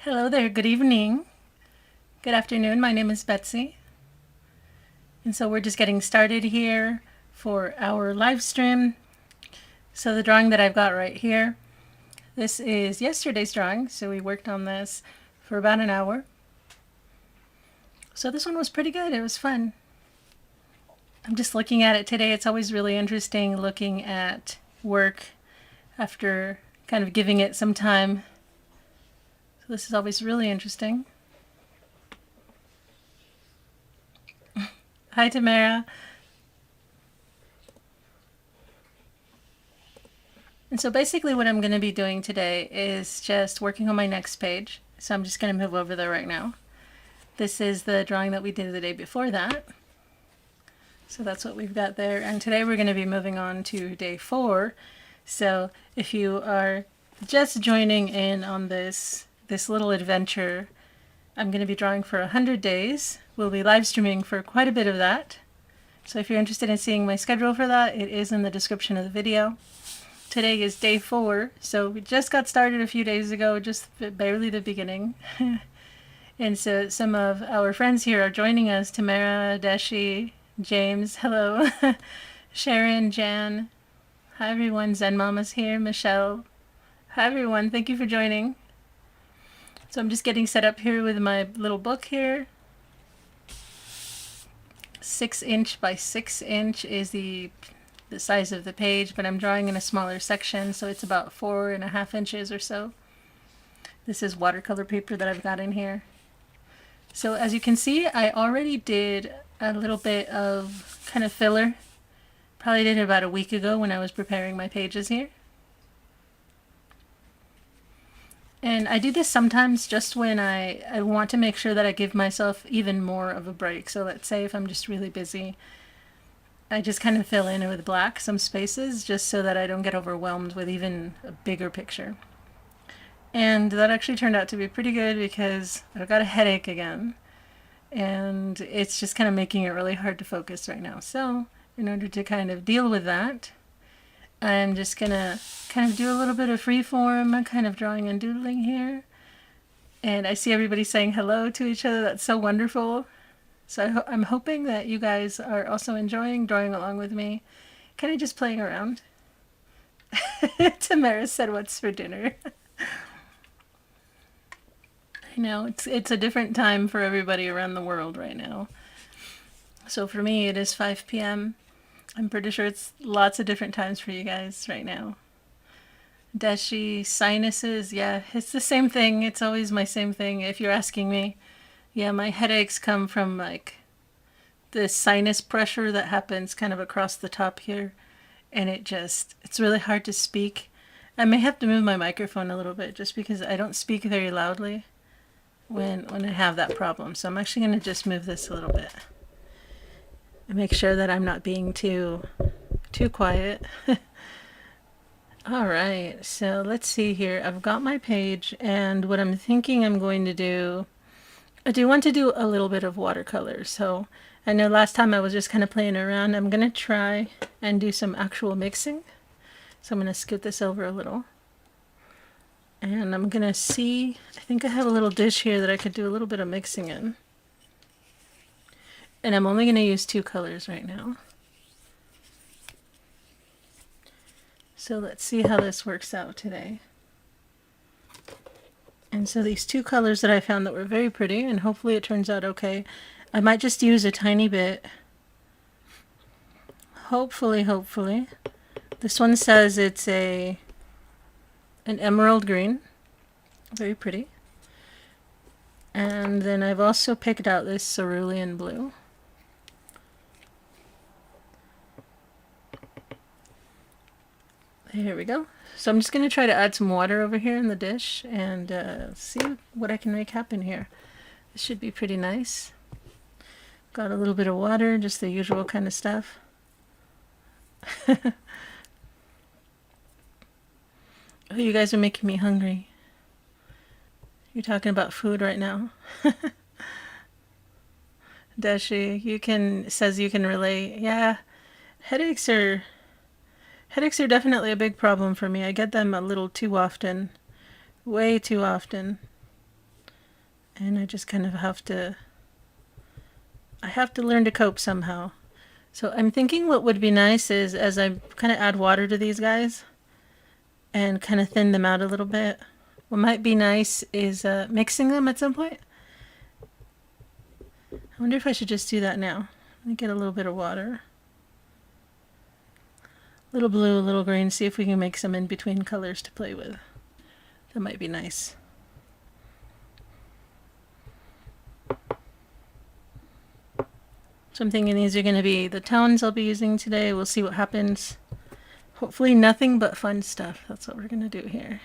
Hello there, good evening, good afternoon. My name is Betsy, and so we're just getting started here for our live stream. So the drawing that I've got right here, this is yesterday's drawing, so we worked on this for about an hour. So this one was pretty good, it was fun. I'm just looking at it today. It's always really interesting looking at work after kind of giving it some time. So this is always really interesting. Hi, Tamara. And so basically what I'm going to be doing today is just working on my next page. So I'm just going to move over there right now. This is the drawing that we did the day before that. So that's what we've got there. And today we're going to be moving on to day 4. So if you are just joining in on this little adventure, I'm going to be drawing for 100 days. We'll be live streaming for quite a bit of that. So if you're interested in seeing my schedule for that, it is in the description of the video. Today is day 4, so we just got started a few days ago, just barely the beginning. And so some of our friends here are joining us. Tamara, Deshi, James, hello. Sharon, Jan, hi everyone. Zen Mama's here, Michelle. Hi everyone, thank you for joining. So I'm just getting set up here with my little book here. 6" by 6" is the size of the page, but I'm drawing in a smaller section, so it's about 4.5 inches or so. This is watercolor paper that I've got in here. So as you can see, I already did a little bit of kind of filler. Probably did it about a week ago when I was preparing my pages here. And I do this sometimes just when I want to make sure that I give myself even more of a break. So let's say if I'm just really busy, I just kind of fill in with black some spaces just so that I don't get overwhelmed with even a bigger picture. And that actually turned out to be pretty good because I've got a headache again. And it's just kind of making it really hard to focus right now. So in order to kind of deal with that, I'm just going to kind of do a little bit of freeform, kind of drawing and doodling here. And I see everybody saying hello to each other. That's so wonderful. So I'm hoping that you guys are also enjoying drawing along with me, kind of just playing around. Tamara said, "What's for dinner?" I know it's a different time for everybody around the world right now. So for me, it is 5 p.m. I'm pretty sure it's lots of different times for you guys right now. Deshi, sinuses, yeah, it's the same thing. It's always my same thing if you're asking me. Yeah, my headaches come from like the sinus pressure that happens kind of across the top here, and it's really hard to speak. I may have to move my microphone a little bit just because I don't speak very loudly when I have that problem. So I'm actually going to just move this a little bit and make sure that I'm not being too quiet. All right, so let's see here. I've got my page, and what I'm thinking I'm going to do, I do want to do a little bit of watercolor. So I know last time I was just kind of playing around. I'm going to try and do some actual mixing. So I'm going to scoot this over a little. And I'm going to see, I think I have a little dish here that I could do a little bit of mixing in. And I'm only going to use 2 colors right now. So let's see how this works out today. And so these 2 colors that I found that were very pretty, and hopefully it turns out okay. I might just use a tiny bit. Hopefully. This one says it's an emerald green. Very pretty. And then I've also picked out this cerulean blue. Here we go. So I'm just going to try to add some water over here in the dish and see what I can make happen here. This should be pretty nice. Got a little bit of water, just the usual kind of stuff. Oh, you guys are making me hungry. You're talking about food right now. Dashi, says you can relate. Yeah, headaches are definitely a big problem for me. I get them a little too often. Way too often. And I just kind of I have to learn to cope somehow. So I'm thinking what would be nice is as I kind of add water to these guys and kind of thin them out a little bit, what might be nice is mixing them at some point. I wonder if I should just do that now. Let me get a little bit of water. A little blue, a little green, see if we can make some in-between colors to play with. That might be nice. So I'm thinking these are going to be the tones I'll be using today. We'll see what happens. Hopefully nothing but fun stuff. That's what we're going to do here.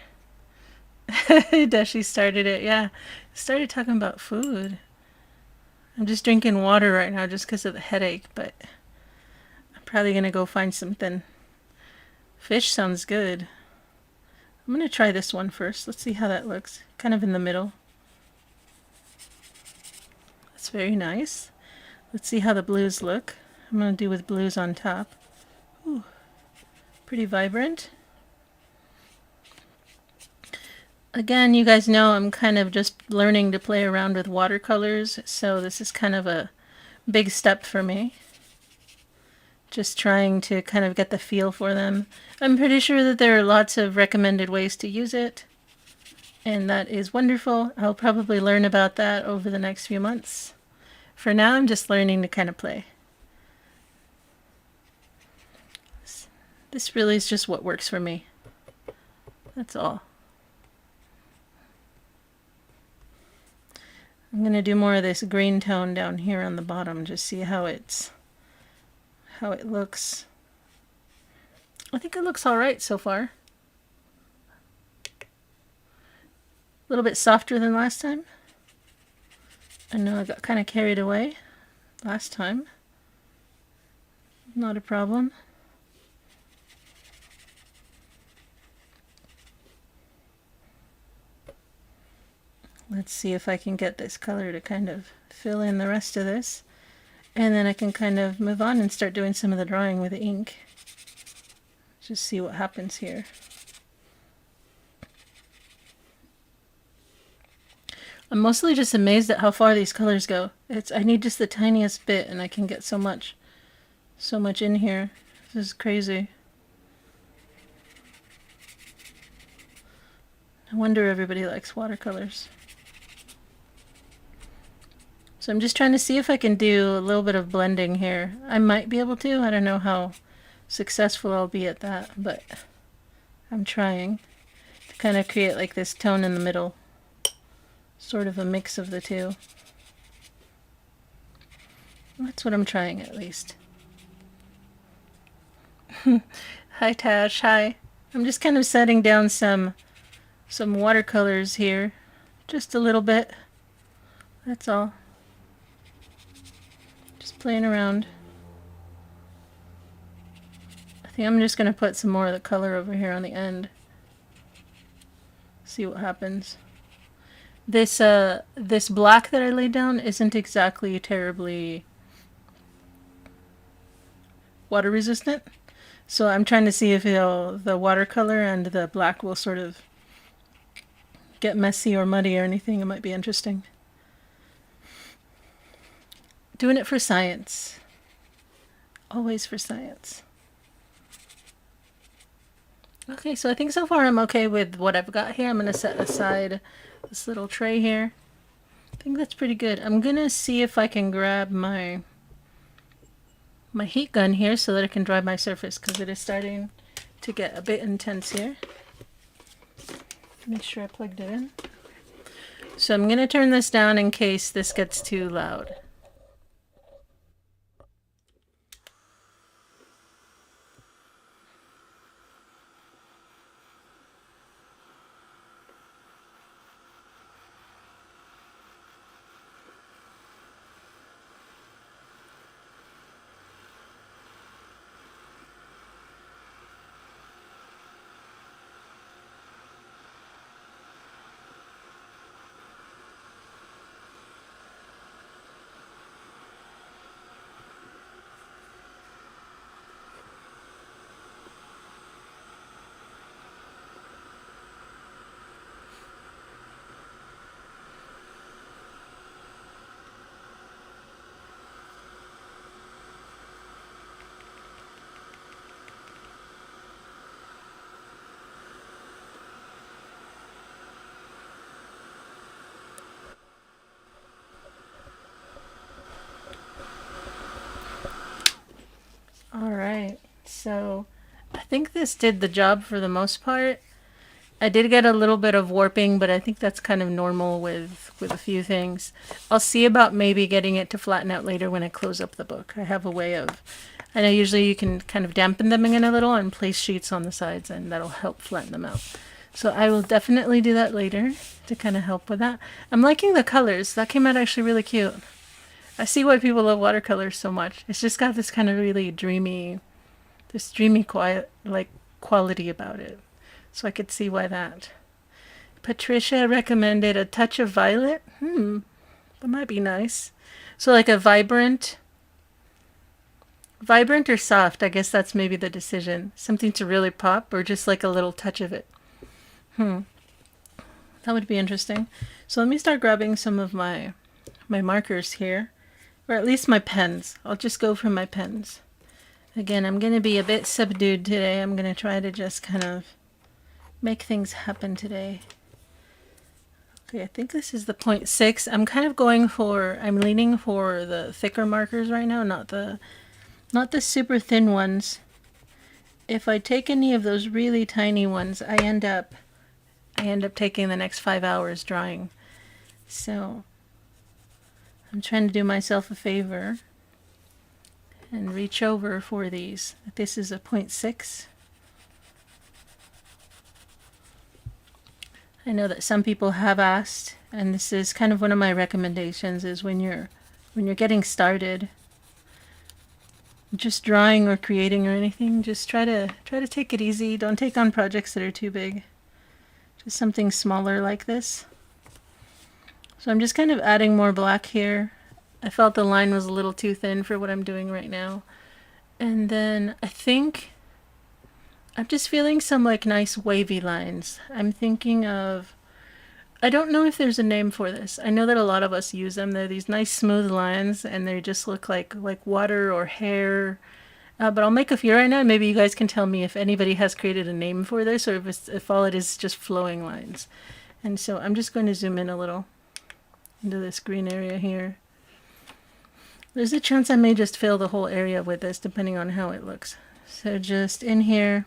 Dashi started it. Yeah, started talking about food. I'm just drinking water right now just because of the headache, but I'm probably going to go find something. Fish sounds good. I'm going to try this one first. Let's see how that looks. Kind of in the middle. That's very nice. Let's see how the blues look. I'm going to do with blues on top. Ooh, pretty vibrant. Again, you guys know I'm kind of just learning to play around with watercolors, so this is kind of a big step for me. Just trying to kind of get the feel for them. I'm pretty sure that there are lots of recommended ways to use it, and that is wonderful. I'll probably learn about that over the next few months. For now, I'm just learning to kind of play. This really is just what works for me. That's all. I'm going to do more of this green tone down here on the bottom, just see how it looks. I think it looks all right so far. A little bit softer than last time. I know I got kind of carried away last time. Not a problem. Let's see if I can get this color to kind of fill in the rest of this. And then I can kind of move on and start doing some of the drawing with the ink. Just see what happens here. I'm mostly just amazed at how far these colors go. I need just the tiniest bit and I can get so much in here. This is crazy. No wonder everybody likes watercolors. So I'm just trying to see if I can do a little bit of blending here. I might be able to. I don't know how successful I'll be at that, but I'm trying to kind of create like this tone in the middle. Sort of a mix of the two. That's what I'm trying at least. Hi Tash, hi. I'm just kind of setting down some watercolors here. Just a little bit. That's all. Just playing around. I think I'm just going to put some more of the color over here on the end. See what happens. This black that I laid down isn't exactly terribly water resistant. So I'm trying to see if the watercolor and the black will sort of get messy or muddy or anything. It might be interesting. Doing it for science. Always for science. Okay, so I think so far I'm okay with what I've got here. I'm going to set aside this little tray here. I think that's pretty good. I'm going to see if I can grab my heat gun here so that I can dry my surface because it is starting to get a bit intense here. Make sure I plugged it in. So I'm going to turn this down in case this gets too loud. All right, so I think this did the job for the most part. I did get a little bit of warping, but I think that's kind of normal with a few things. I'll see about maybe getting it to flatten out later when I close up the book. I have a way of, I know usually you can kind of dampen them in a little and place sheets on the sides, and that'll help flatten them out. So I will definitely do that later to kind of help with that. I'm liking the colors. That came out actually really cute. I see why people love watercolors so much. It's just got this kind of really dreamy, this dreamy quiet like quality about it. So I could see why that. Patricia recommended a touch of violet. That might be nice. So like a vibrant or soft, I guess that's maybe the decision. Something to really pop or just like a little touch of it. That would be interesting. So let me start grabbing some of my markers here. Or at least my pens. I'll just go for my pens. Again, I'm going to be a bit subdued today. I'm going to try to just kind of make things happen today. Okay, I think this is the 0.6. I'm kind of going for, I'm leaning for the thicker markers right now, not the super thin ones. If I take any of those really tiny ones, I end up taking the next 5 hours drawing. So I'm trying to do myself a favor and reach over for these. This is a 0.6. I know that some people have asked, and this is kind of one of my recommendations, is when you're getting started, just drawing or creating or anything, just try to take it easy. Don't take on projects that are too big. Just something smaller like this. So I'm just kind of adding more black here. I felt the line was a little too thin for what I'm doing right now. And then I think I'm just feeling some like nice wavy lines. I'm thinking of, I don't know if there's a name for this. I know that a lot of us use them. They're these nice smooth lines and they just look like water or hair. But I'll make a few right now. Maybe you guys can tell me if anybody has created a name for this or if all it is just flowing lines. And so I'm just going to zoom in a little into this green area here. There's a chance I may just fill the whole area with this depending on how it looks. So just in here,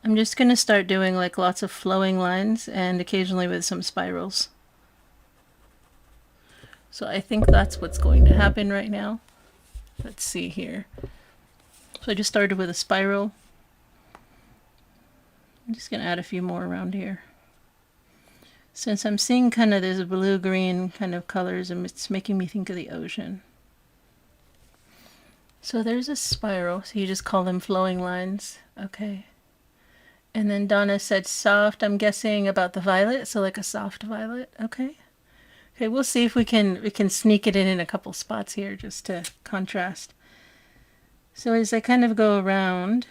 I'm just going to start doing like lots of flowing lines and occasionally with some spirals. So I think that's what's going to happen right now. Let's see here. So I just started with a spiral. I'm just going to add a few more around here. Since I'm seeing kind of this blue-green kind of colors, and it's making me think of the ocean. So there's a spiral, so you just call them flowing lines. Okay. And then Donna said soft, I'm guessing about the violet, so like a soft violet. Okay. Okay, we'll see if we can sneak it in a couple spots here just to contrast. So as I kind of go around,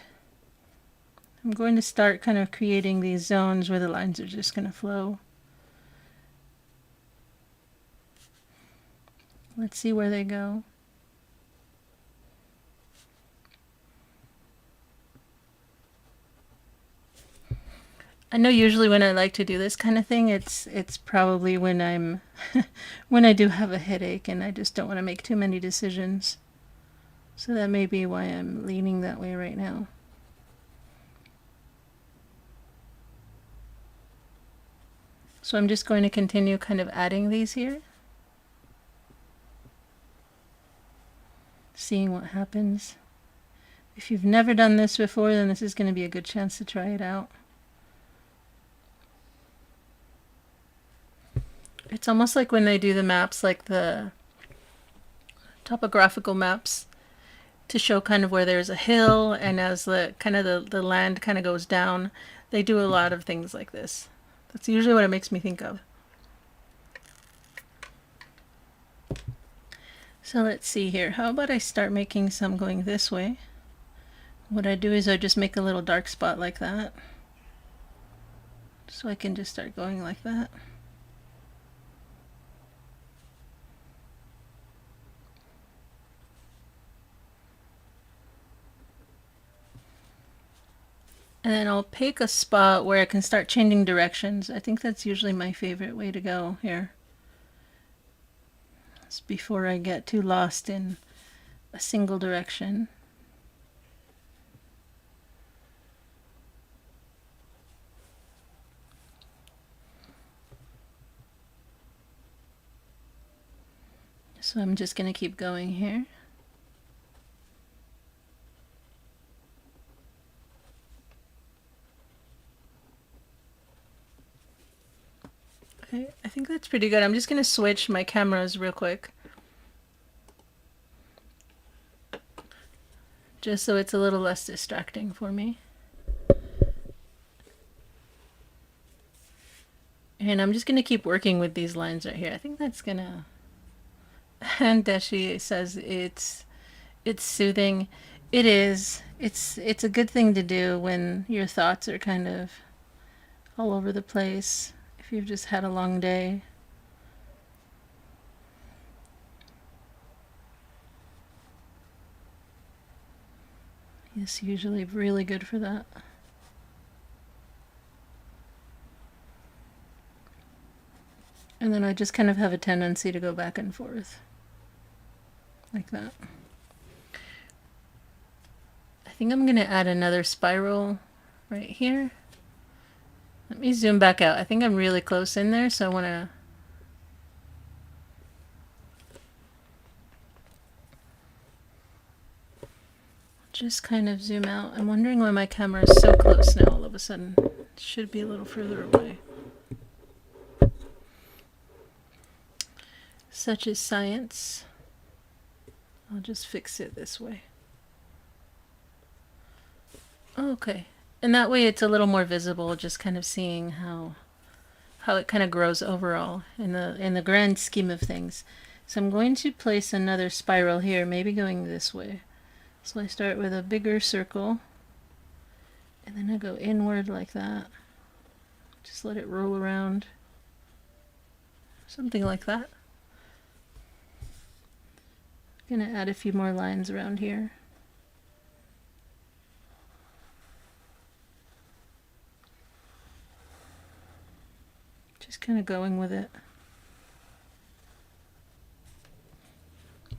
I'm going to start kind of creating these zones where the lines are just going to flow. Let's see where they go. I know usually when I like to do this kind of thing, it's probably when I'm when I do have a headache and I just don't want to make too many decisions. So that may be why I'm leaning that way right now. So I'm just going to continue kind of adding these here. Seeing what happens. If you've never done this before, then this is going to be a good chance to try it out. It's almost like when they do the maps, like the topographical maps, to show kind of where there's a hill, and as the kind of the land kind of goes down, they do a lot of things like this. That's usually what it makes me think of. So let's see here. How about I start making some going this way? What I do is I just make a little dark spot like that. So I can just start going like that. And then I'll pick a spot where I can start changing directions. I think that's usually my favorite way to go here. It's before I get too lost in a single direction. So I'm just going to keep going here. Okay, I think that's pretty good. I'm just going to switch my cameras real quick, just so it's a little less distracting for me. And I'm just going to keep working with these lines right here. I think that's going to... And Deshi says it's soothing. It is. It's a good thing to do when your thoughts are kind of all over the place. If you've just had a long day. It's usually really good for that. And then I just kind of have a tendency to go back and forth. Like that. I think I'm going to add another spiral right here. Let me zoom back out. I think I'm really close in there, so I want to... just kind of zoom out. I'm wondering why my camera is so close now all of a sudden. It should be a little further away. Such is science. I'll just fix it this way. Okay. And that way it's a little more visible, just kind of seeing how it kind of grows overall in the grand scheme of things. So I'm going to place another spiral here, maybe going this way. So I start with a bigger circle, and then I go inward like that. Just let it roll around. Something like that. I'm going to add a few more lines around here. Just kind of going with it.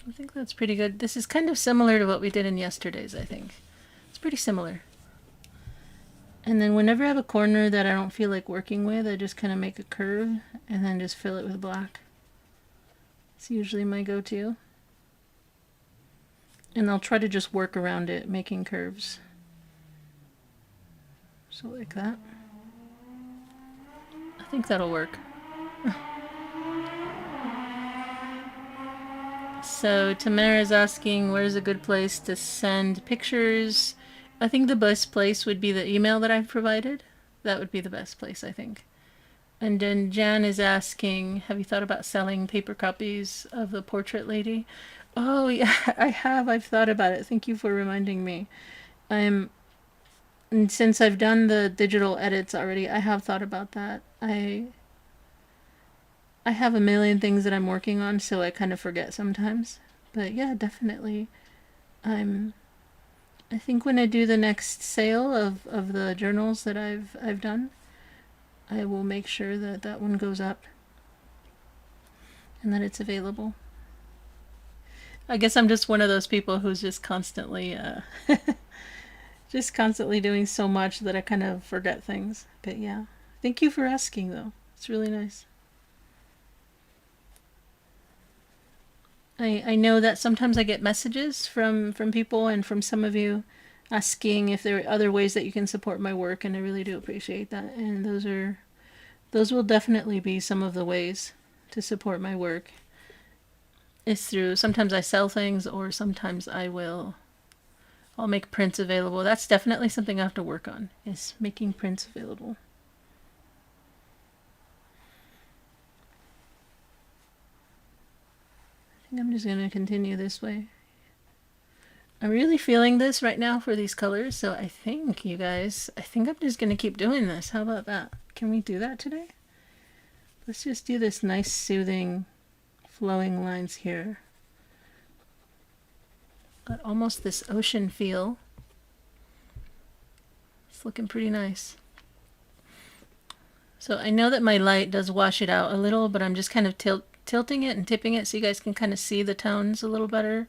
I think that's pretty good. This is kind of similar to what we did in yesterday's, I think. It's pretty similar. And then whenever I have a corner that I don't feel like working with, I just kind of make a curve and then just fill it with black. It's usually my go-to. And I'll try to just work around it, making curves. So like that. I think that'll work. So Tamara's asking, where's a good place to send pictures? I think the best place would be the email that I've provided. That would be the best place, I think. And then Jan is asking, have you thought about selling paper copies of the portrait lady? Oh yeah, I have. I've thought about it. Thank you for reminding me. And since I've done the digital edits already, I have thought about that. I have a million things that I'm working on, so I kind of forget sometimes. But yeah, definitely. I think when I do the next sale of the journals that I've done, I will make sure that that one goes up and that it's available. I guess I'm just one of those people who's just constantly doing so much that I kind of forget things. But yeah, thank you for asking though. It's really nice. I know that sometimes I get messages from people and from some of you asking if there are other ways that you can support my work, and I really do appreciate that. And those will definitely be some of the ways to support my work. It's through, sometimes I sell things, or sometimes I'll make prints available. That's definitely something I have to work on, is making prints available. I think I'm just going to continue this way. I'm really feeling this right now for these colors, so I think, you guys, I'm just going to keep doing this. How about that? Can we do that today? Let's just do this nice, soothing, flowing lines here. Got almost this ocean feel. It's looking pretty nice. So I know that my light does wash it out a little, but I'm just kind of tilting it and tipping it so you guys can kind of see the tones a little better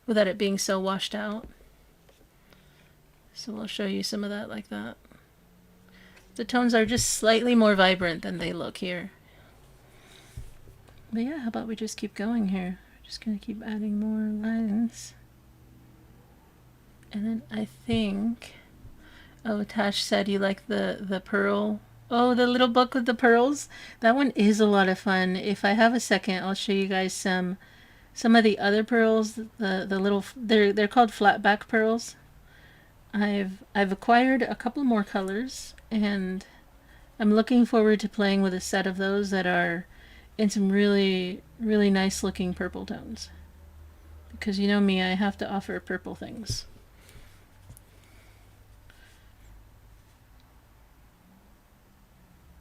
without it being so washed out. So I'll show you some of that like that. The tones are just slightly more vibrant than they look here. But yeah, how about we just keep going here? We're just gonna keep adding more lines. And then I think, oh, Tash said you like the pearl. Oh, the little book with the pearls. That one is a lot of fun. If I have a second, I'll show you guys some of the other pearls. The little they're called flatback pearls. I've acquired a couple more colors, and I'm looking forward to playing with a set of those that are in some really nice looking purple tones. Because you know me, I have to offer purple things.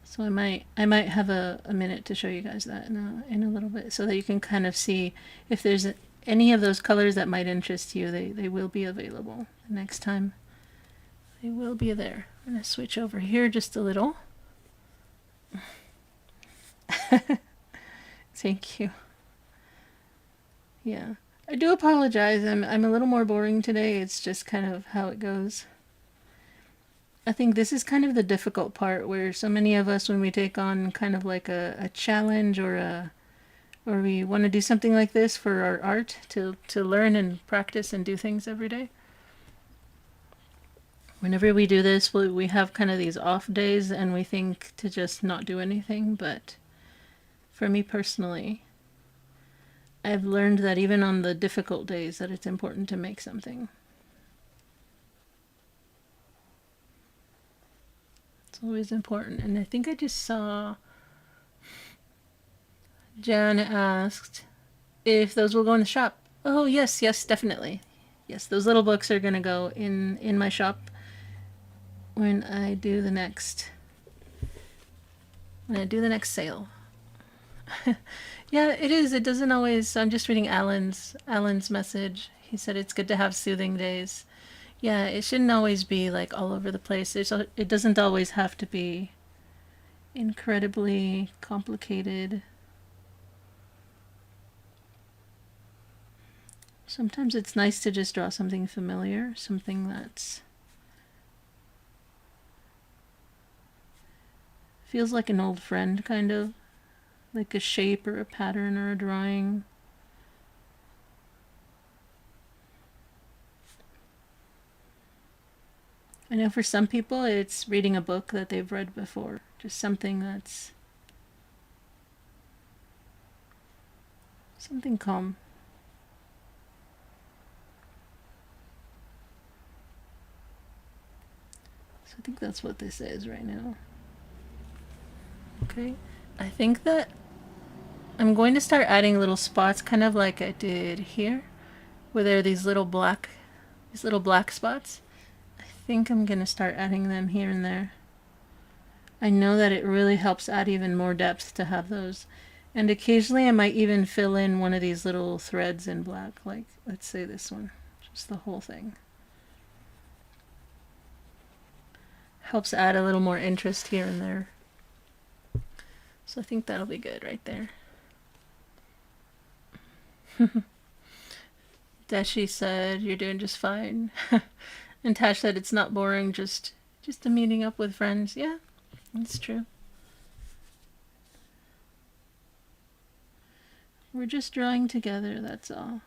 So I might have a minute to show you guys that in a little bit, so that you can kind of see if there's any of those colors that might interest you. They will be available the next time. They will be there. I'm gonna switch over here just a little. Thank you. Yeah, I do apologize. I'm a little more boring today. It's just kind of how it goes. I think this is kind of the difficult part, where so many of us, when we take on kind of like a challenge or we want to do something like this for our art, to learn and practice and do things every day. Whenever we do this, we have kind of these off days and we think to just not do anything. But for me personally, I've learned that even on the difficult days, that it's important to make something. It's always important. And I think I just saw Jan asked if those will go in the shop. Oh, yes, definitely. Yes, those little books are going to go in my shop when I do the next sale. Yeah, it is. It doesn't always. I'm just reading Alan's message. He said it's good to have soothing days. Yeah, it shouldn't always be like all over the place. It doesn't always have to be incredibly complicated. Sometimes it's nice to just draw something familiar, something that's feels like an old friend, kind of like a shape or a pattern or a drawing. I know for some people it's reading a book that they've read before, just something that's something calm. So I think that's what this is right now. Okay, I think that I'm going to start adding little spots, kind of like I did here, where there are these little black spots. I think I'm going to start adding them here and there. I know that it really helps add even more depth to have those. And occasionally I might even fill in one of these little threads in black, like let's say this one, just the whole thing. Helps add a little more interest here and there. So I think that'll be good right there. Deshi said you're doing just fine. And Tash said it's not boring, just a meeting up with friends. Yeah, that's true. We're just drawing together, that's all.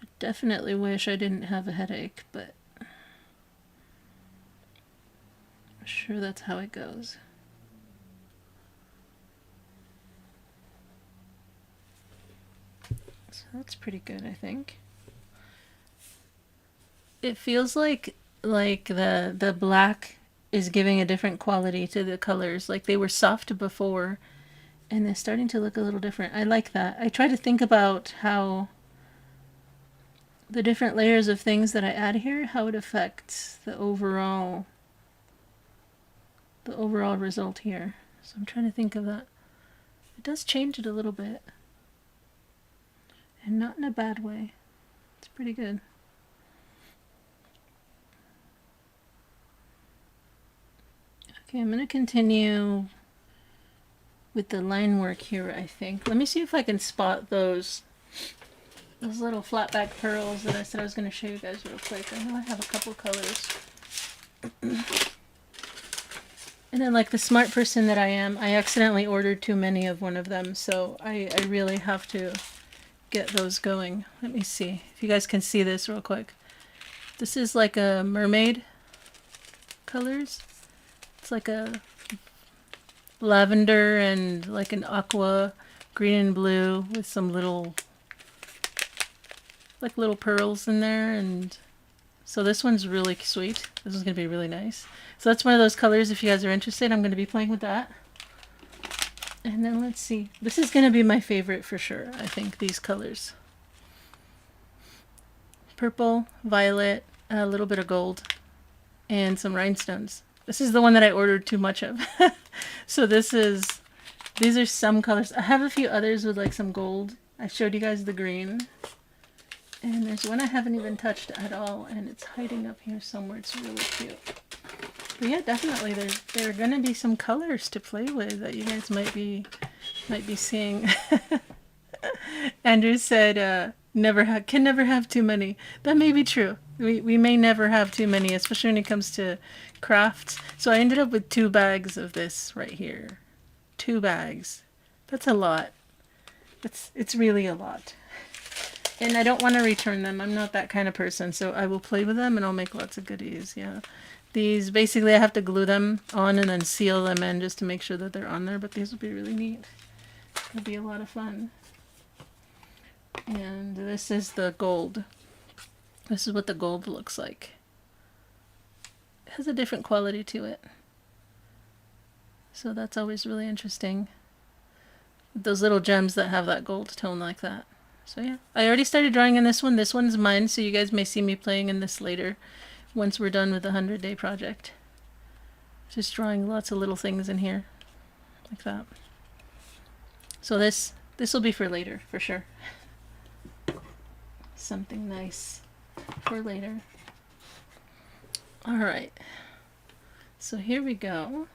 I definitely wish I didn't have a headache, but I'm sure that's how it goes. So that's pretty good, I think. It feels like the black is giving a different quality to the colors. Like they were soft before, and they're starting to look a little different. I like that. I try to think about how the different layers of things that I add here, how it affects the overall result here. So I'm trying to think of that. It does change it a little bit, and not in a bad way. It's pretty good. Okay, I'm going to continue with the line work here, I think. Let me see if I can spot those those little flat back pearls that I said I was going to show you guys real quick. I know I have a couple colors. And then, like the smart person that I am, I accidentally ordered too many of one of them, so I really have to get those going. Let me see if you guys can see this real quick. This is like a mermaid colors. It's like a lavender and like an aqua green and blue with some little pearls in there. And so this one's really sweet. This is going to be really nice. So that's one of those colors. If you guys are interested, I'm going to be playing with that. And then let's see. This is going to be my favorite for sure. I think these colors. Purple, violet, a little bit of gold, and some rhinestones. This is the one that I ordered too much of. So these are some colors. I have a few others with like some gold. I showed you guys the green. And there's one I haven't even touched at all, and it's hiding up here somewhere. It's really cute. But yeah, definitely there are gonna be some colors to play with that you guys might be seeing. Andrew said, can never have too many. That may be true. We may never have too many, especially when it comes to crafts. So I ended up with 2 bags of this right here. 2 bags. That's a lot. It's really a lot. And I don't want to return them. I'm not that kind of person, so I will play with them and I'll make lots of goodies. Yeah. These, basically I have to glue them on and then seal them in just to make sure that they're on there, but these will be really neat. It'll be a lot of fun. And this is the gold. This is what the gold looks like. It has a different quality to it. So that's always really interesting. Those little gems that have that gold tone like that. So yeah, I already started drawing in this one. This one's mine, so you guys may see me playing in this later once we're done with the 100-day project. Just drawing lots of little things in here like that. So this will be for later for sure. Something nice for later. All right. So here we go.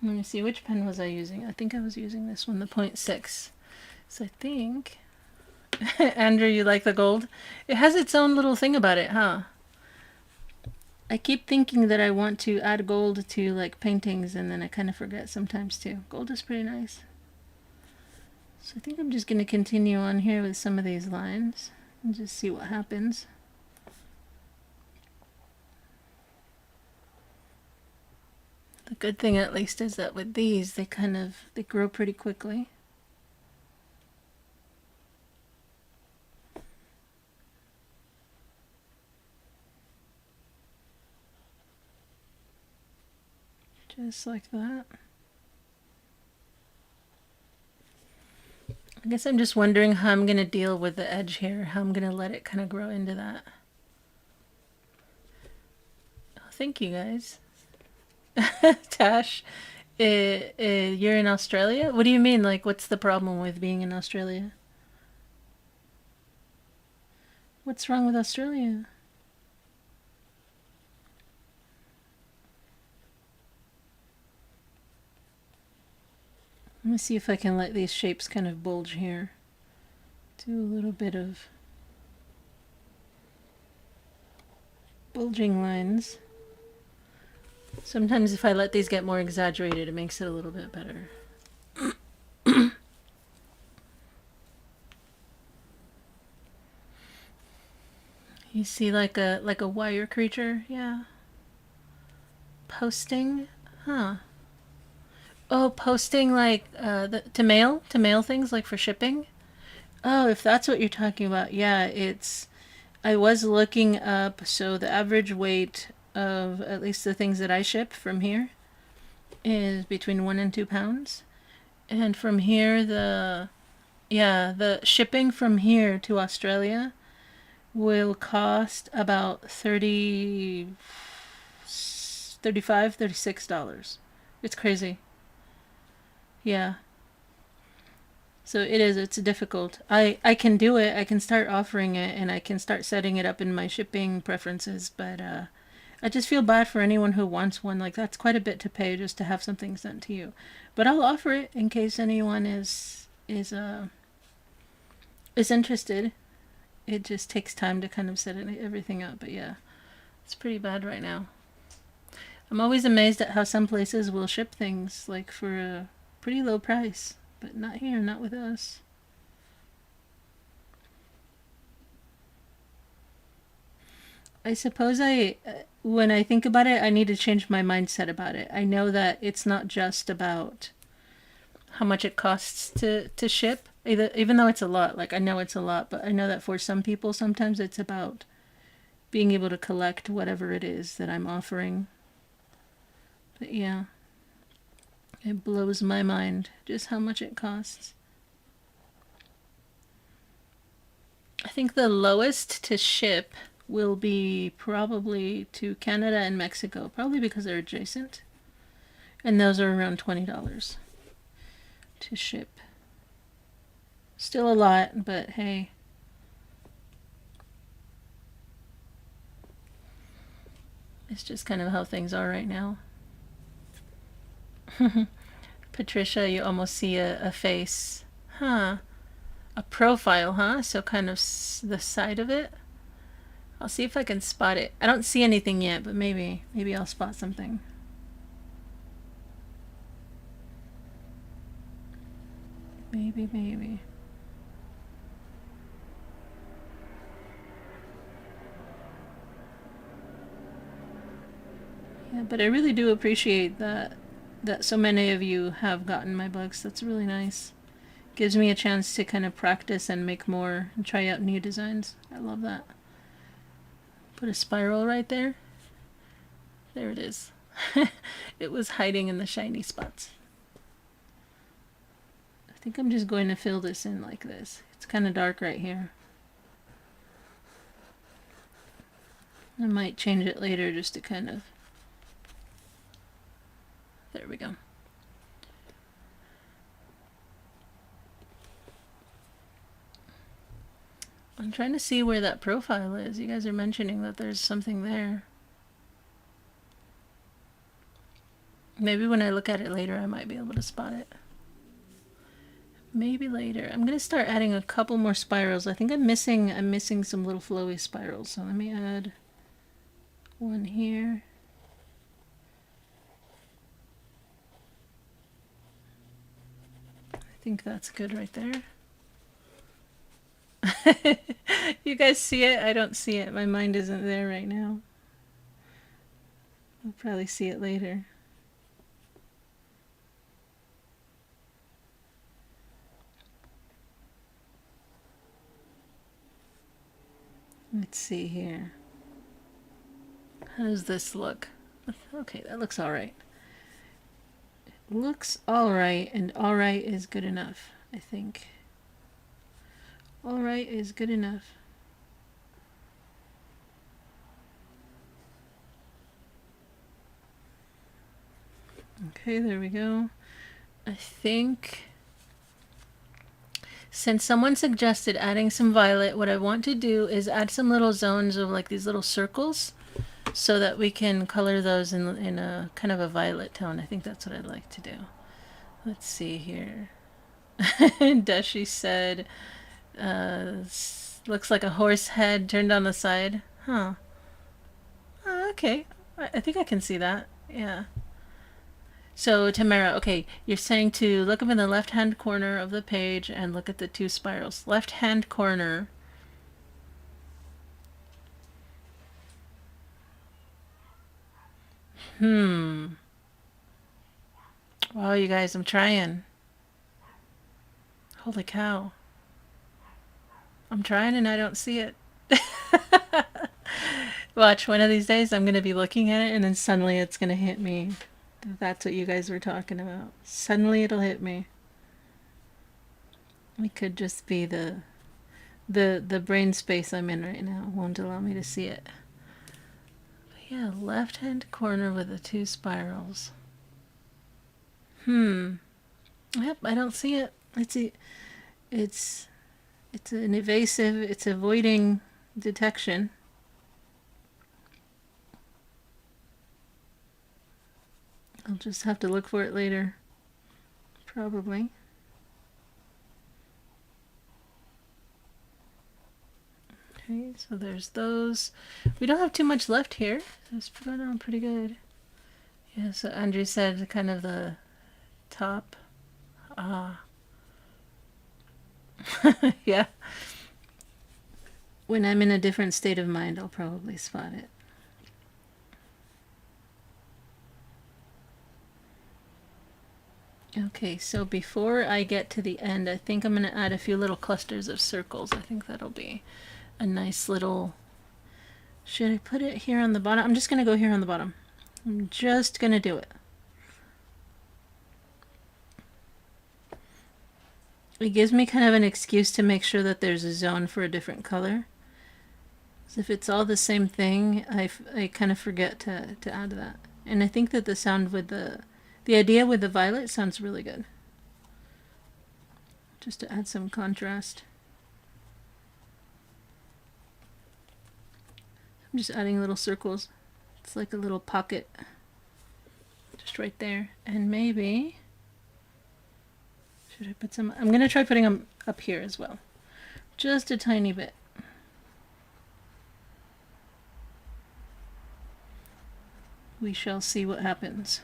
Let me see, which pen was I using? I think I was using this one, the 0.6. So I think, Andrew, you like the gold? It has its own little thing about it, huh? I keep thinking that I want to add gold to like paintings, and then I kind of forget sometimes too. Gold is pretty nice. So I think I'm just going to continue on here with some of these lines and just see what happens. The good thing at least is that with these, they grow pretty quickly. Just like that. I guess I'm just wondering how I'm going to deal with the edge here, how I'm going to let it kind of grow into that. Oh, thank you guys. Tash, you're in Australia? What do you mean? Like, what's the problem with being in Australia? What's wrong with Australia? Let me see if I can let these shapes kind of bulge here. Do a little bit of bulging lines. Sometimes if I let these get more exaggerated, it makes it a little bit better. You see like a wire creature? Yeah. Posting? Huh. Oh, posting like to mail things like for shipping. Oh, if that's what you're talking about, yeah, I was looking up, so the average weight of at least the things that I ship from here is between 1 and 2 pounds. And from here, the shipping from here to Australia will cost about $35, $36. It's crazy. Yeah. So it's difficult. I can do it. I can start offering it and I can start setting it up in my shipping preferences, but I just feel bad for anyone who wants one. Like, that's quite a bit to pay just to have something sent to you. But I'll offer it in case anyone is is interested. It just takes time to kind of set everything up. But yeah, it's pretty bad right now. I'm always amazed at how some places will ship things like for a pretty low price, but not here, not with us. I suppose when I think about it, I need to change my mindset about it. I know that it's not just about how much it costs to ship, even though it's a lot. Like, I know it's a lot, but I know that for some people, sometimes it's about being able to collect whatever it is that I'm offering. But yeah, it blows my mind just how much it costs. I think the lowest to ship will be probably to Canada and Mexico, probably because they're adjacent. And those are around $20 to ship. Still a lot, but hey. It's just kind of how things are right now. Patricia, you almost see a face. Huh. A profile, huh? So kind of the side of it. I'll see if I can spot it. I don't see anything yet, but maybe I'll spot something. Maybe. Yeah, but I really do appreciate that so many of you have gotten my books. That's really nice. Gives me a chance to kind of practice and make more and try out new designs. I love that. Put a spiral right there. There it is. It was hiding in the shiny spots. I think I'm just going to fill this in like this. It's kind of dark right here. I might change it later just to kind of... There we go. I'm trying to see where that profile is. You guys are mentioning that there's something there. Maybe when I look at it later, I might be able to spot it. Maybe later. I'm gonna start adding a couple more spirals. I think I'm missing some little flowy spirals. So let me add one here. I think that's good right there. You guys see it? I don't see it. My mind isn't there right now. I'll probably see it later. Let's see here. How does this look? Okay, that looks alright. It looks alright, and alright is good enough, I think. Alright is good enough. Okay, there we go. I think since someone suggested adding some violet, what I want to do is add some little zones of like these little circles so that we can color those in a kind of a violet tone. I think that's what I'd like to do. Let's see here. Dashi said, looks like a horse head turned on the side. Huh. Okay. I think I can see that. Yeah. So, Tamara, okay, you're saying to look up in the left-hand corner of the page and look at the two spirals. Left-hand corner. Wow, you guys, I'm trying. Holy cow. I'm trying and I don't see it. Watch, one of these days I'm going to be looking at it and then suddenly it's going to hit me. That's what you guys were talking about. Suddenly it'll hit me. It could just be the brain space I'm in right now won't allow me to see it. But yeah, left hand corner with the two spirals. Yep, I don't see it. It's an evasive, it's avoiding detection. I'll just have to look for it later. Probably. Okay, so there's those. We don't have too much left here. So it's going on pretty good. Yeah, so Andrew said kind of the top. Ah. Yeah. When I'm in a different state of mind, I'll probably spot it. Okay, so before I get to the end, I think I'm going to add a few little clusters of circles. I think that'll be a nice little... Should I put it here on the bottom? I'm just going to go here on the bottom. I'm just going to do it. It gives me kind of an excuse to make sure that there's a zone for a different color. So if it's all the same thing, I kind of forget to add that. And I think that the sound with the idea with the violet sounds really good. Just to add some contrast. I'm just adding little circles. It's like a little pocket. Just right there. And maybe... Should I put some... I'm going to try putting them up here as well. Just a tiny bit. We shall see what happens.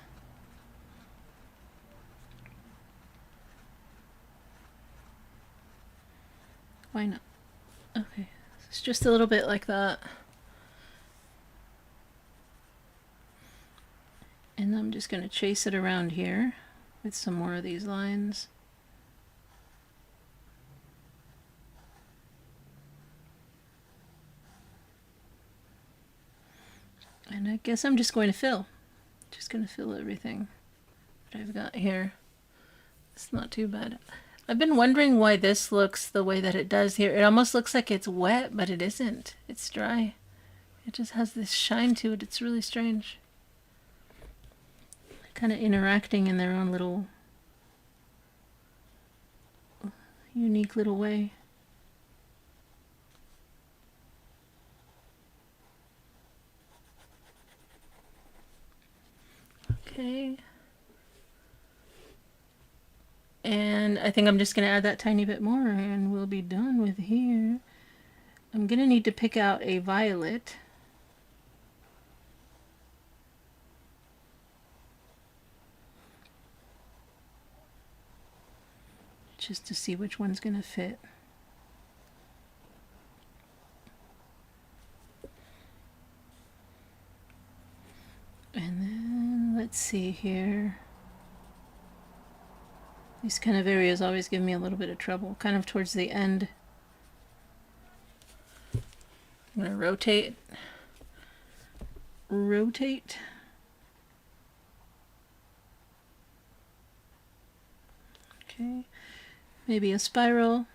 Why not? Okay, it's just a little bit like that. And I'm just going to chase it around here with some more of these lines. And I guess I'm just going to fill. Just going to fill everything that I've got here. It's not too bad. I've been wondering why this looks the way that it does here. It almost looks like it's wet, but it isn't. It's dry. It just has this shine to it. It's really strange. Kind of interacting in their own little unique little way. Okay. And I think I'm just going to add that tiny bit more and we'll be done with here. I'm going to need to pick out a violet. Just to see which one's going to fit. And then let's see here. These kind of areas always give me a little bit of trouble, kind of towards the end. I'm going to rotate. Rotate. Okay. Maybe a spiral.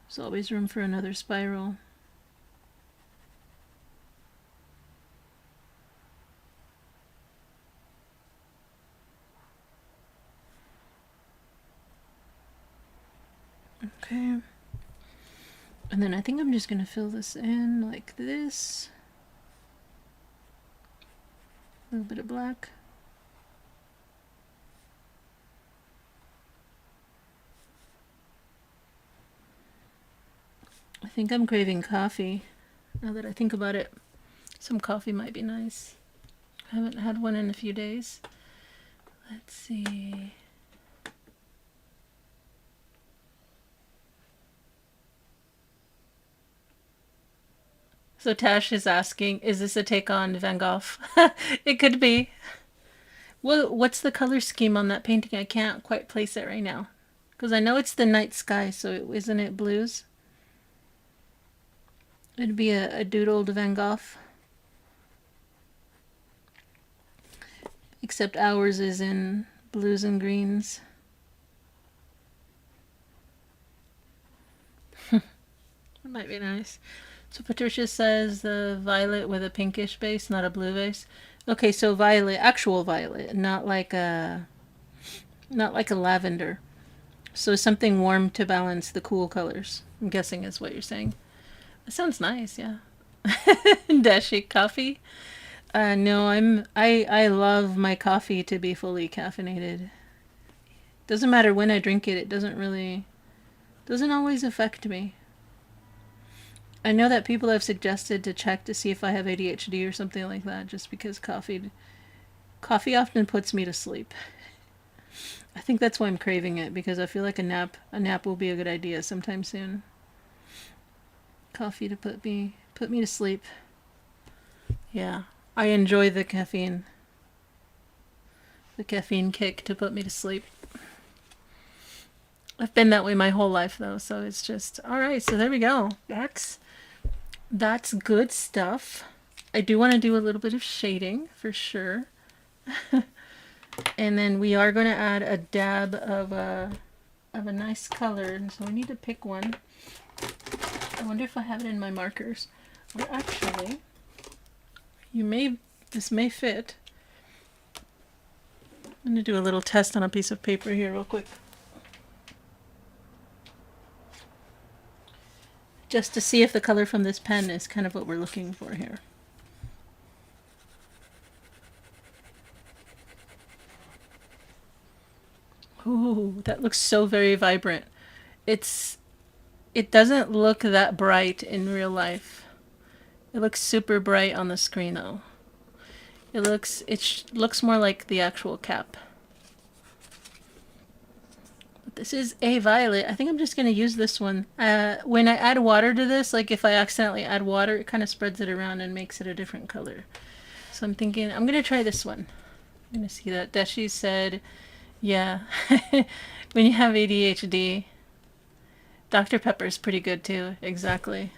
There's always room for another spiral. Okay. And then I think I'm just going to fill this in like this. A little bit of black. I think I'm craving coffee. Now that I think about it, some coffee might be nice. I haven't had one in a few days. Let's see. So Tash is asking, is this a take on Van Gogh? It could be. Well, what's the color scheme on that painting? I can't quite place it right now. Because I know it's the night sky, so isn't it blues? It'd be a doodled Van Gogh. Except ours is in blues and greens. That might be nice. So Patricia says the violet with a pinkish base, not a blue base. Okay, so violet, actual violet, not like a lavender. So something warm to balance the cool colors, I'm guessing is what you're saying. That sounds nice, yeah. Dashi coffee? No, I love my coffee to be fully caffeinated. Doesn't matter when I drink it, it doesn't always affect me. I know that people have suggested to check to see if I have ADHD or something like that, just because coffee often puts me to sleep. I think that's why I'm craving it, because I feel like a nap will be a good idea sometime soon. Coffee to put me to sleep. Yeah. I enjoy the caffeine. The caffeine kick to put me to sleep. I've been that way my whole life though, so it's just all right. So there we go. That's good stuff. I do want to do a little bit of shading for sure. And then we are going to add a dab of a nice color. And so we need to pick one. I wonder if I have it in my markers. Or actually, this may fit. I'm going to do a little test on a piece of paper here real quick. Just to see if the color from this pen is kind of what we're looking for here. Ooh, that looks so very vibrant. It doesn't look that bright in real life. It looks super bright on the screen though. It looks more like the actual cap. But this is a violet. I think I'm just going to use this one. When I add water to this, like if I accidentally add water, it kind of spreads it around and makes it a different color. So I'm thinking I'm going to try this one. I'm going to see that. Deshi said, yeah, when you have ADHD, Dr. Pepper is pretty good too. Exactly.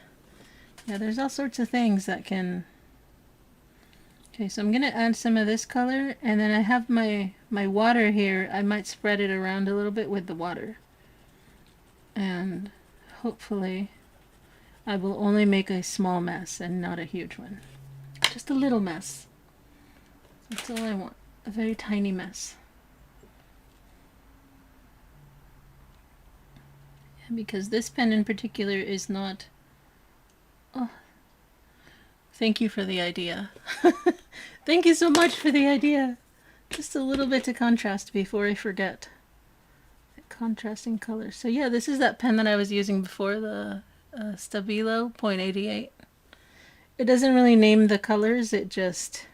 Yeah, there's all sorts of things that can... Okay, so I'm going to add some of this color, and then I have my water here. I might spread it around a little bit with the water. And hopefully I will only make a small mess and not a huge one. Just a little mess. That's all I want. A very tiny mess. And because this pen in particular is not... Oh, thank you for the idea. Thank you so much for the idea. Just a little bit to contrast before I forget. Contrasting colors. So yeah, this is that pen that I was using before, the Stabilo .88. It doesn't really name the colors, it just...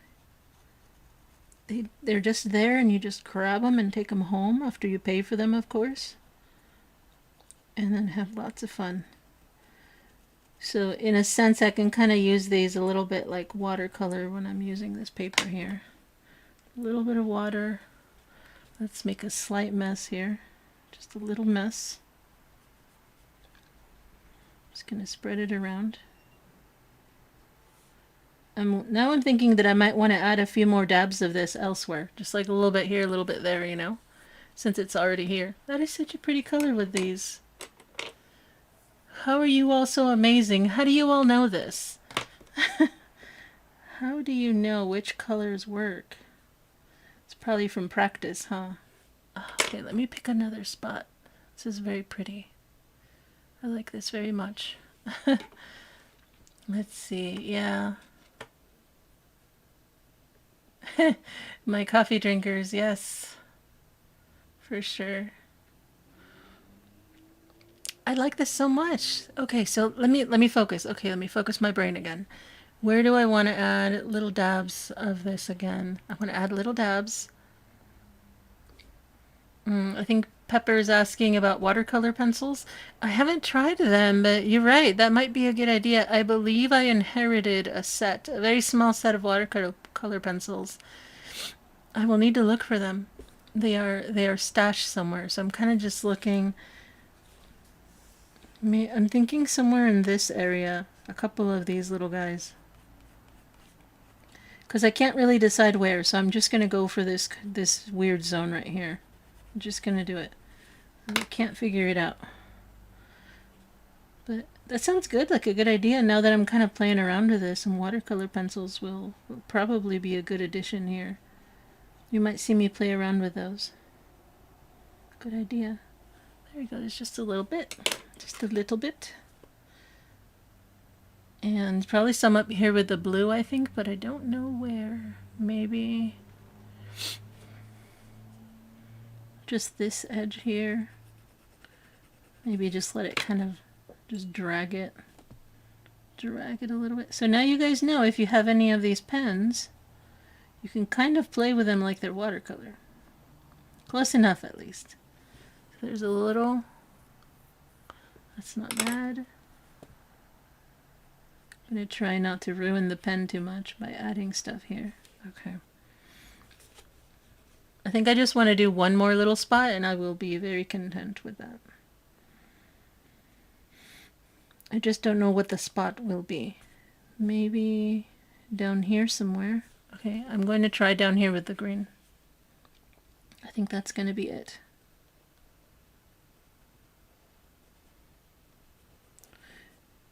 They're just there and you just grab them and take them home after you pay for them, of course. And then have lots of fun. So in a sense, I can kind of use these a little bit like watercolor when I'm using this paper here. A little bit of water. Let's make a slight mess here. Just a little mess. Just going to spread it around. Now I'm thinking that I might want to add a few more dabs of this elsewhere. Just like a little bit here, a little bit there, you know? Since it's already here. That is such a pretty color with these. How are you all so amazing? How do you all know this? How do you know which colors work? It's probably from practice, huh? Okay, let me pick another spot. This is very pretty. I like this very much. Let's see, yeah. My coffee drinkers, yes. For sure. I like this so much. Okay, so let me focus. Okay, let me focus my brain again. Where do I want to add little dabs of this again? I want to add little dabs. I think Pepper is asking about watercolor pencils. I haven't tried them, but you're right. That might be a good idea. I believe I inherited a very small set of watercolor pencils. I will need to look for them. They are stashed somewhere, so I'm kind of just looking. I'm thinking somewhere in this area, a couple of these little guys. Because I can't really decide where, so I'm just going to go for this weird zone right here. I'm just going to do it. I can't figure it out. But that sounds good, like a good idea. Now that I'm kind of playing around with this, some watercolor pencils will probably be a good addition here. You might see me play around with those. Good idea. There we go, there's just a little bit. Just a little bit. And probably some up here with the blue, I think, but I don't know where. Maybe just this edge here. Maybe just let it kind of just drag it drag it a little bit. So now you guys know if you have any of these pens, you can kind of play with them like they're watercolor. Close enough at least. So there's a little. That's not bad. I'm going to try not to ruin the pen too much by adding stuff here. Okay. I think I just want to do one more little spot and I will be very content with that. I just don't know what the spot will be. Maybe down here somewhere. Okay, I'm going to try down here with the green. I think that's going to be it.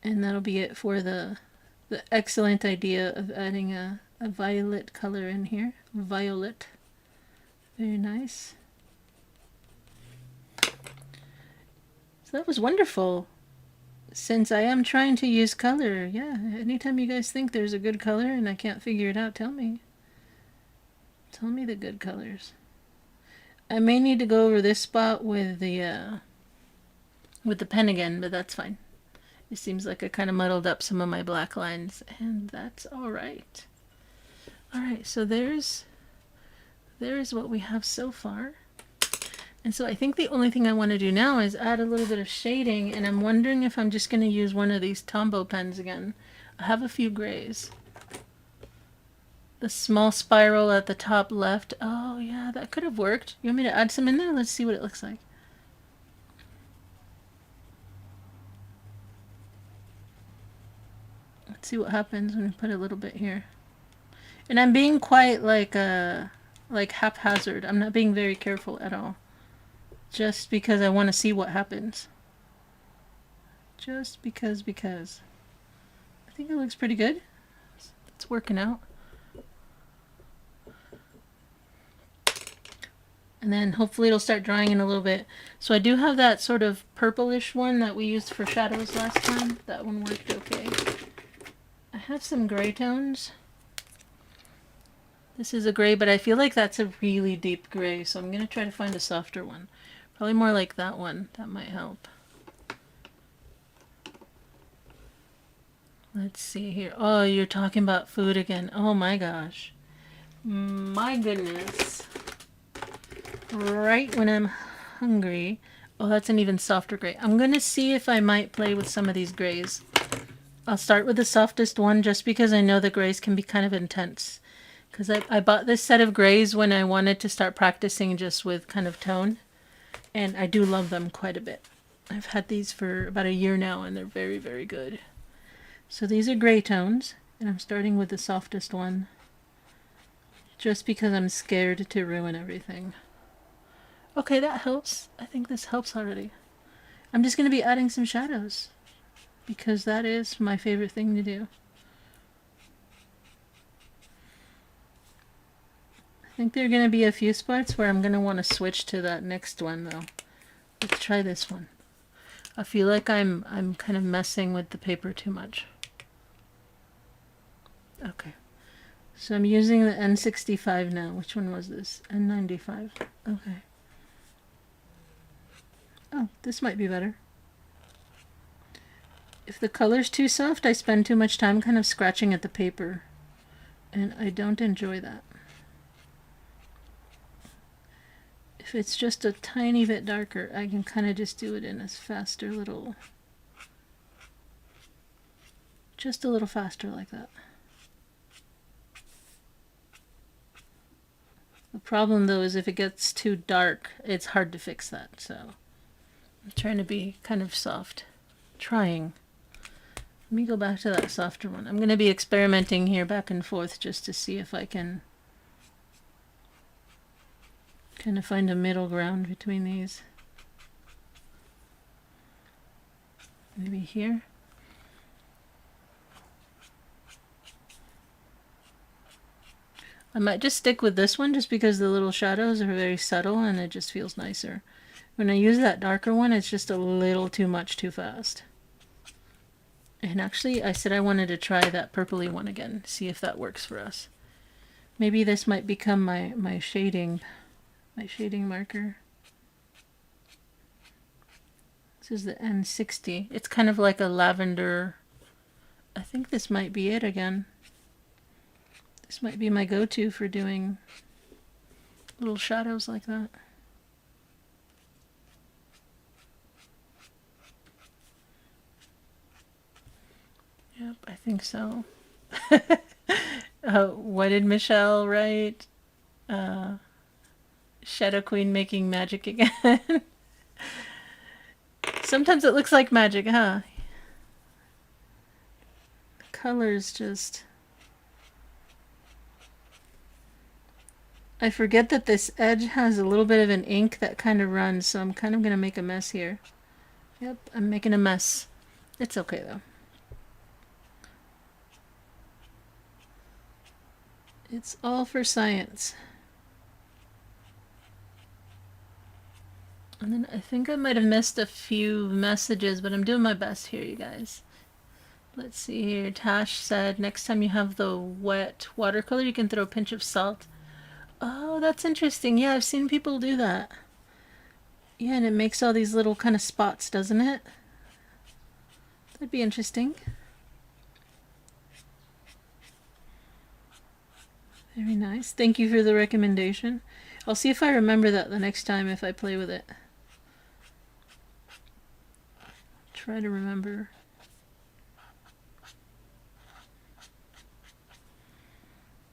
And that'll be it for the excellent idea of adding a violet color in here. Violet. Very nice. So that was wonderful. Since I am trying to use color, yeah, anytime you guys think there's a good color and I can't figure it out, tell me. Tell me the good colors. I may need to go over this spot with the pen again, but that's fine. It seems like I kind of muddled up some of my black lines, and that's alright. Alright, so there's what we have so far. And so I think the only thing I want to do now is add a little bit of shading, and I'm wondering if I'm just going to use one of these Tombow pens again. I have a few grays. The small spiral at the top left. Oh yeah, that could have worked. You want me to add some in there? Let's see what it looks like. Let's see what happens when we put a little bit here. And I'm being quite like haphazard. I'm not being very careful at all. Just because I want to see what happens. Just because. I think it looks pretty good. It's working out. And then hopefully it'll start drying in a little bit. So I do have that sort of purplish one that we used for shadows last time. That one worked okay. I have some gray tones. This is a gray, but I feel like that's a really deep gray, so I'm going to try to find a softer one. Probably more like that one. That might help. Let's see here. Oh, you're talking about food again. Oh my gosh. My goodness. Right when I'm hungry. Oh, that's an even softer gray. I'm going to see if I might play with some of these grays. I'll start with the softest one just because I know the grays can be kind of intense. Because I bought this set of grays when I wanted to start practicing just with kind of tone. And I do love them quite a bit. I've had these for about a year now and they're very, very good. So these are gray tones. And I'm starting with the softest one. Just because I'm scared to ruin everything. Okay, that helps. I think this helps already. I'm just going to be adding some shadows. Because that is my favorite thing to do. I think there are going to be a few spots where I'm going to want to switch to that next one though. Let's try this one. I feel like I'm kind of messing with the paper too much. Okay. So I'm using the N65 now. Which one was this? N95. Okay. Oh, this might be better. If the color's too soft, I spend too much time kind of scratching at the paper. And I don't enjoy that. If it's just a tiny bit darker, I can kind of just do it in a faster little... Just a little faster like that. The problem though is if it gets too dark, it's hard to fix that, so... I'm trying to be kind of soft. Trying. Let me go back to that softer one. I'm going to be experimenting here back and forth just to see if I can kind of find a middle ground between these. Maybe here. I might just stick with this one just because the little shadows are very subtle and it just feels nicer. When I use that darker one, it's just a little too much too fast. And actually, I said I wanted to try that purpley one again, see if that works for us. Maybe this might become my shading marker. This is the N60. It's kind of like a lavender I think this might be it again. This might be my go-to for doing little shadows like that. Yep, I think so. What did Michelle write? Shadow Queen making magic again. Sometimes it looks like magic, huh? The colors just... I forget that this edge has a little bit of an ink that kind of runs, so I'm kind of going to make a mess here. Yep, I'm making a mess. It's okay though. It's all for science. And then I think I might have missed a few messages, but I'm doing my best here, you guys. Let's see here. Tash said, next time you have the wet watercolor, you can throw a pinch of salt. Oh, that's interesting. Yeah, I've seen people do that. Yeah, and it makes all these little kind of spots, doesn't it? That'd be interesting. Very nice. Thank you for the recommendation. I'll see if I remember that the next time if I play with it. Try to remember.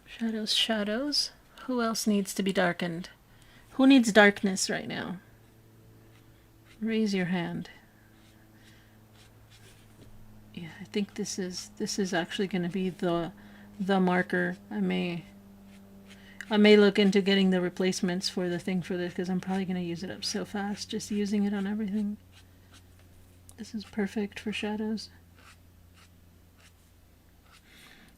Shadows, shadows. Who else needs to be darkened? Who needs darkness right now? Raise your hand. Yeah, I think this is actually going to be the marker. I may look into getting the replacements for the thing for this because I'm probably going to use it up so fast just using it on everything. This is perfect for shadows.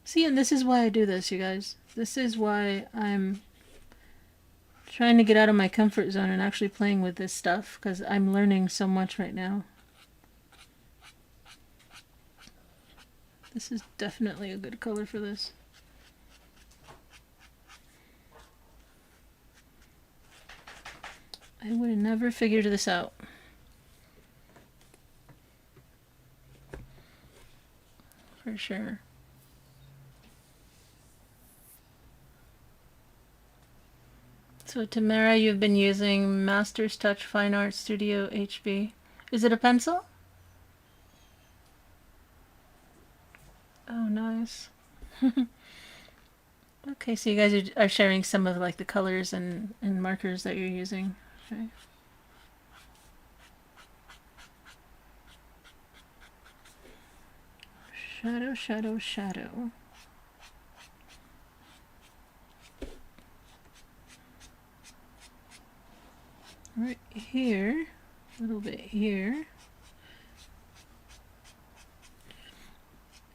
See, and this is why I do this, you guys. This is why I'm trying to get out of my comfort zone and actually playing with this stuff because I'm learning so much right now. This is definitely a good color for this. I would have never figured this out. For sure. So Tamara, you've been using Master's Touch Fine Art Studio HB. Is it a pencil? Oh, nice. Okay, so you guys are sharing some of like the colors and markers that you're using. Okay. Shadow, shadow, shadow. Right here, a little bit here.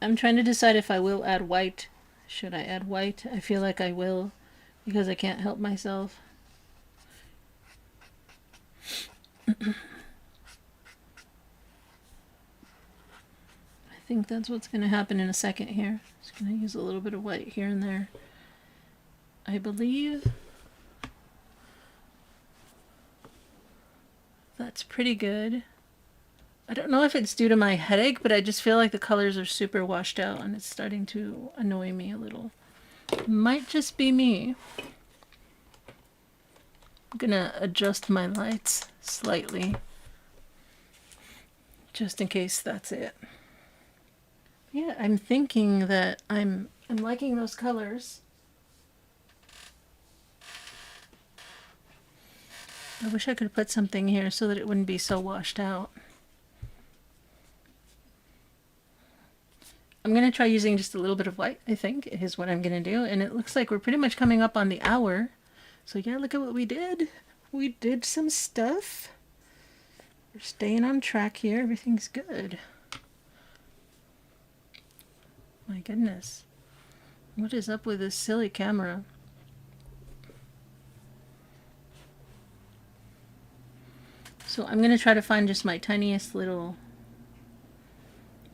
I'm trying to decide if I will add white. Should I add white? I feel like I will because I can't help myself. I think that's what's going to happen in a second here. Just going to use a little bit of white here and there. I believe that's pretty good. I don't know if it's due to my headache, but I just feel like the colors are super washed out and it's starting to annoy me a little. Might just be me. I'm gonna adjust my lights slightly just in case that's it. Yeah, I'm thinking that I'm liking those colors. I wish I could put something here so that it wouldn't be so washed out. I'm going to try using just a little bit of white, I think, is what I'm going to do. And it looks like we're pretty much coming up on the hour. So yeah, look at what we did. We did some stuff. We're staying on track here. Everything's good. My goodness. What is up with this silly camera? So I'm going to try to find just my tiniest little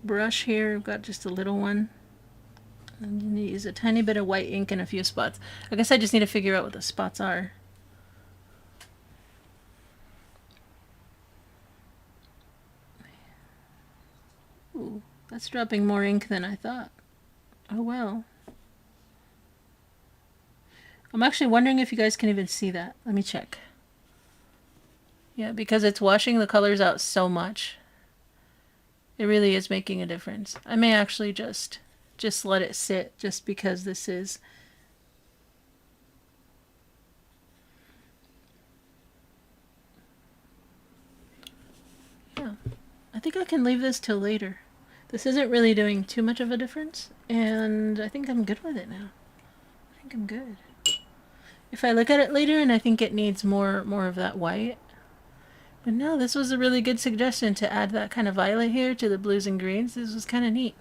brush here. I've got just a little one. I'm going to use a tiny bit of white ink in a few spots. I guess I just need to figure out what the spots are. Ooh, That's dropping more ink than I thought. Oh well. I'm actually wondering if you guys can even see that. Let me check. Yeah, because it's washing the colors out so much. It really is making a difference. I may actually just let it sit just because this is... Yeah, I think I can leave this till later. This isn't really doing too much of a difference, and I think I'm good with it now. I think I'm good. If I look at it later and I think it needs more of that white. But no, this was a really good suggestion to add that kind of violet here to the blues and greens. This was kind of neat.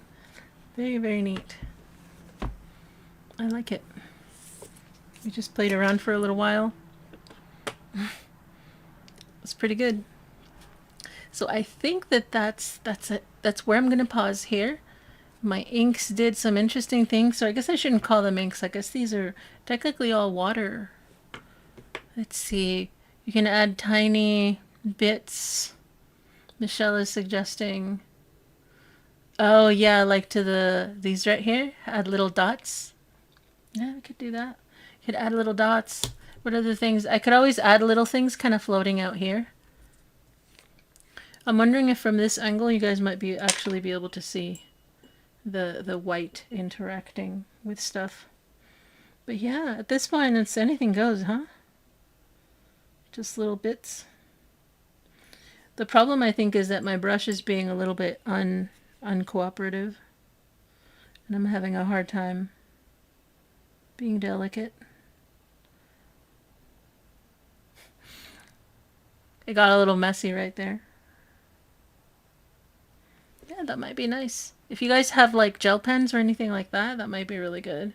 Very, very neat. I like it. We just played around for a little while. It's pretty good. So I think that's it. That's where I'm going to pause here. My inks did some interesting things, so I guess I shouldn't call them inks. I guess these are technically all water. Let's see. You can add tiny bits. Michelle is suggesting. Oh yeah, like to these right here. Add little dots. Yeah, we could do that. Could add little dots. What other things? I could always add little things kind of floating out here. I'm wondering if from this angle you guys might be actually be able to see the white interacting with stuff. But yeah, at this point it's anything goes, huh? Just little bits. The problem I think is that my brush is being a little bit uncooperative, and I'm having a hard time being delicate. It got a little messy right there. Yeah, that might be nice. If you guys have like gel pens or anything like that, that might be really good.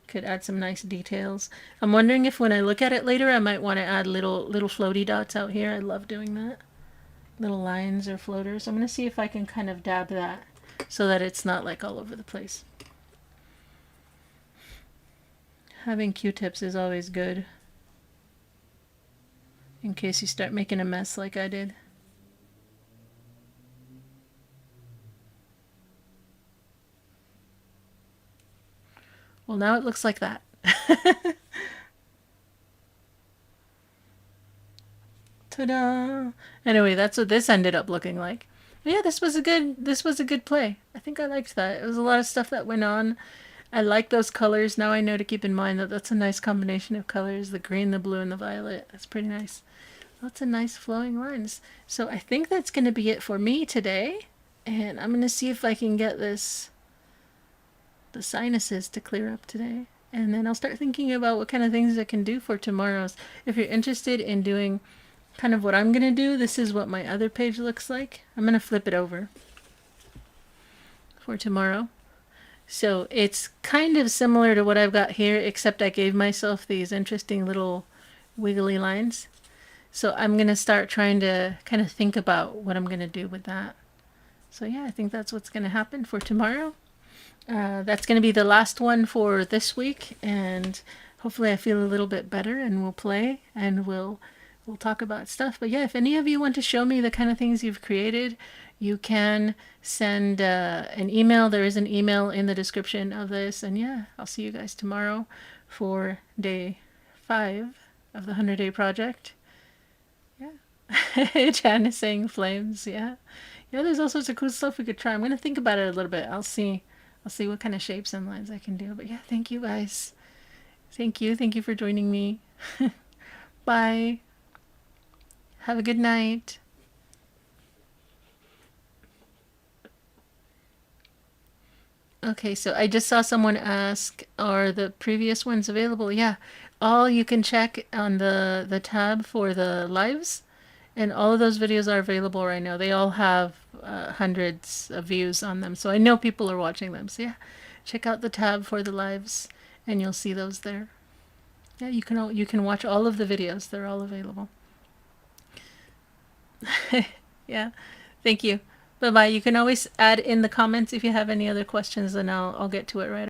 Could add some nice details. I'm wondering if when I look at it later, I might want to add little floaty dots out here. I love doing that. Little lines or floaters. I'm going to see if I can kind of dab that so that it's not like all over the place. Having Q-tips is always good, in case you start making a mess like I did. Well, now it looks like that. Ta-da! Anyway, that's what this ended up looking like. But yeah, this was a good play. I think I liked that. It was a lot of stuff that went on. I like those colors. Now I know to keep in mind that that's a nice combination of colors. The green, the blue, and the violet. That's pretty nice. Lots of nice flowing lines. So I think that's going to be it for me today. And I'm going to see if I can get the sinuses to clear up today. And then I'll start thinking about what kind of things I can do for tomorrow's. If you're interested in doing kind of what I'm going to do, this is what my other page looks like. I'm going to flip it over for tomorrow. So it's kind of similar to what I've got here, except I gave myself these interesting little wiggly lines. So I'm going to start trying to kind of think about what I'm going to do with that. So yeah, I think that's what's going to happen for tomorrow. That's going to be the last one for this week, and hopefully I feel a little bit better and we'll play and we'll talk about stuff. But yeah, if any of you want to show me the kind of things you've created, you can send an email. There is an email in the description of this. And yeah, I'll see you guys tomorrow for day 5 of the 100-day project. Yeah. Jan is saying flames. Yeah. Yeah, there's all sorts of cool stuff we could try. I'm going to think about it a little bit. I'll see what kind of shapes and lines I can do. But yeah, thank you guys. Thank you. Thank you for joining me. Bye. Have a good night. Okay, so I just saw someone ask, are the previous ones available? Yeah, all you can check on the tab for the lives, and all of those videos are available right now. They all have hundreds of views on them, so I know people are watching them. So yeah, check out the tab for the lives, and you'll see those there. Yeah, you can watch all of the videos. They're all available. Yeah, thank you. Bye-bye. You can always add in the comments if you have any other questions, and I'll get to it right